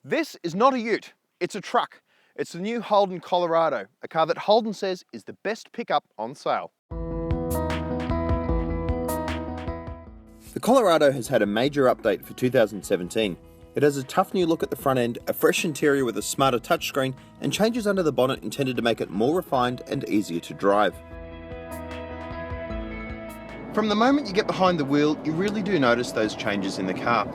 This is not a ute, it's a truck. It's the new Holden Colorado, a car that Holden says is the best pickup on sale. The Colorado has had a major update for 2017. It has a tough new look at the front end, a fresh interior with a smarter touchscreen, and changes under the bonnet intended to make it more refined and easier to drive. From the moment you get behind the wheel, you really do notice those changes in the car.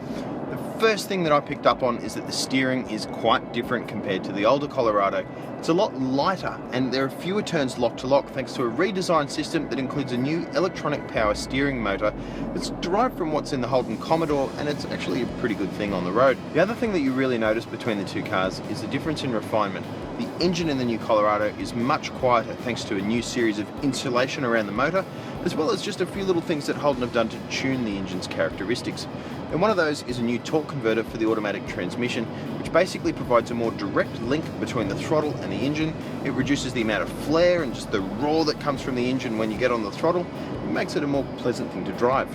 The first thing that I picked up on is that the steering is quite different compared to the older Colorado. It's a lot lighter and there are fewer turns lock to lock thanks to a redesigned system that includes a new electronic power steering motor that's derived from what's in the Holden Commodore, and it's actually a pretty good thing on the road. The other thing that you really notice between the two cars is the difference in refinement. The engine in the new Colorado is much quieter thanks to a new series of insulation around the motor, as well as just a few little things that Holden have done to tune the engine's characteristics. And one of those is a new torque converter for the automatic transmission, which basically provides a more direct link between the throttle and the engine. It reduces the amount of flare and just the roar that comes from the engine when you get on the throttle. It makes it a more pleasant thing to drive.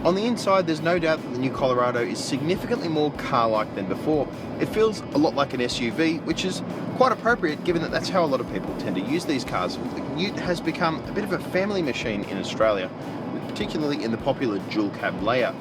On the inside, there's no doubt that the new Colorado is significantly more car-like than before. It feels a lot like an SUV, which is quite appropriate given that that's how a lot of people tend to use these cars. The Ute has become a bit of a family machine in Australia, particularly in the popular dual cab layout.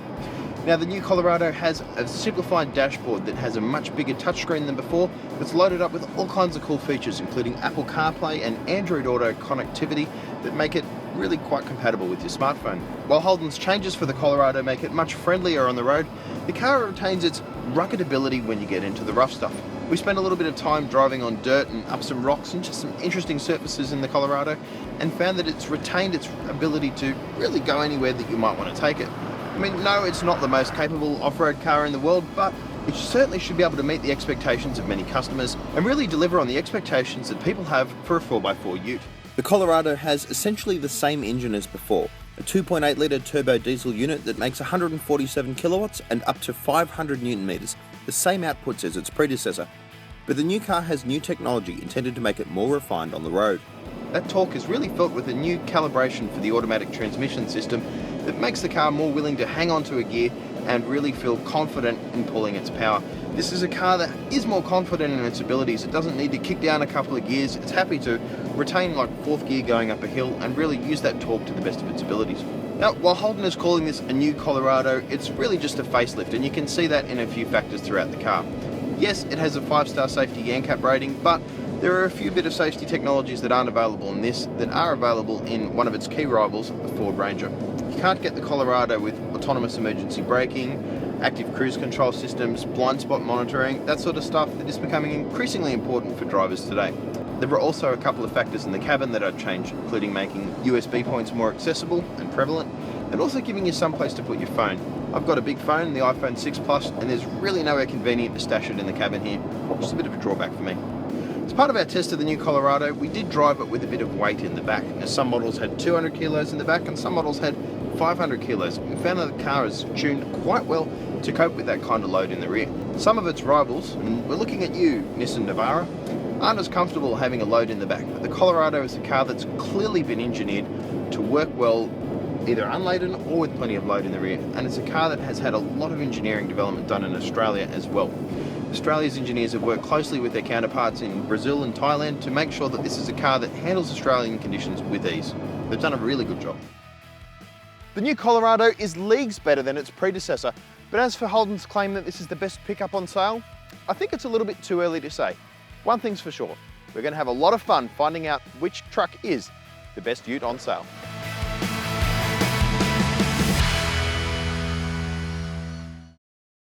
Now, the new Colorado has a simplified dashboard that has a much bigger touchscreen than before. It's loaded up with all kinds of cool features, including Apple CarPlay and Android Auto connectivity that make it really quite compatible with your smartphone. While Holden's changes for the Colorado make it much friendlier on the road, the car retains its rugged ability when you get into the rough stuff. We spent a little bit of time driving on dirt and up some rocks and just some interesting surfaces in the Colorado, and found that it's retained its ability to really go anywhere that you might want to take it. I mean, no, it's not the most capable off-road car in the world, but it certainly should be able to meet the expectations of many customers and really deliver on the expectations that people have for a 4x4 ute. The Colorado has essentially the same engine as before, a 2.8 litre turbo diesel unit that makes 147 kilowatts and up to 500 newton meters, the same outputs as its predecessor. But the new car has new technology intended to make it more refined on the road. That torque is really felt with a new calibration for the automatic transmission system that makes the car more willing to hang on to a gear and really feel confident in pulling its power. This is a car that is more confident in its abilities. It doesn't need to kick down a couple of gears. It's happy to retain like fourth gear going up a hill and really use that torque to the best of its abilities. Now, while Holden is calling this a new Colorado, it's really just a facelift, and you can see that in a few factors throughout the car. Yes, it has a 5-star safety ANCAP rating, but there are a few bit of safety technologies that aren't available in this that are available in one of its key rivals, the Ford Ranger. You can't get the Colorado with autonomous emergency braking, active cruise control systems, blind spot monitoring, that sort of stuff that is becoming increasingly important for drivers today. There are also a couple of factors in the cabin that are changed, including making USB points more accessible and prevalent, and also giving you some place to put your phone. I've got a big phone, the iPhone 6 Plus, and there's really nowhere convenient to stash it in the cabin here. Just a bit of a drawback for me. As part of our test of the new Colorado, we did drive it with a bit of weight in the back, as some models had 200 kilos in the back and some models had 500 kilos. We found that the car is tuned quite well to cope with that kind of load in the rear. Some of its rivals, and we're looking at you, Nissan Navara, aren't as comfortable having a load in the back, but the Colorado is a car that's clearly been engineered to work well either unladen or with plenty of load in the rear, and it's a car that has had a lot of engineering development done in Australia as well. Australia's engineers have worked closely with their counterparts in Brazil and Thailand to make sure that this is a car that handles Australian conditions with ease. They've done a really good job. The new Colorado is leagues better than its predecessor, but as for Holden's claim that this is the best pickup on sale, I think it's a little bit too early to say. One thing's for sure, we're going to have a lot of fun finding out which truck is the best ute on sale.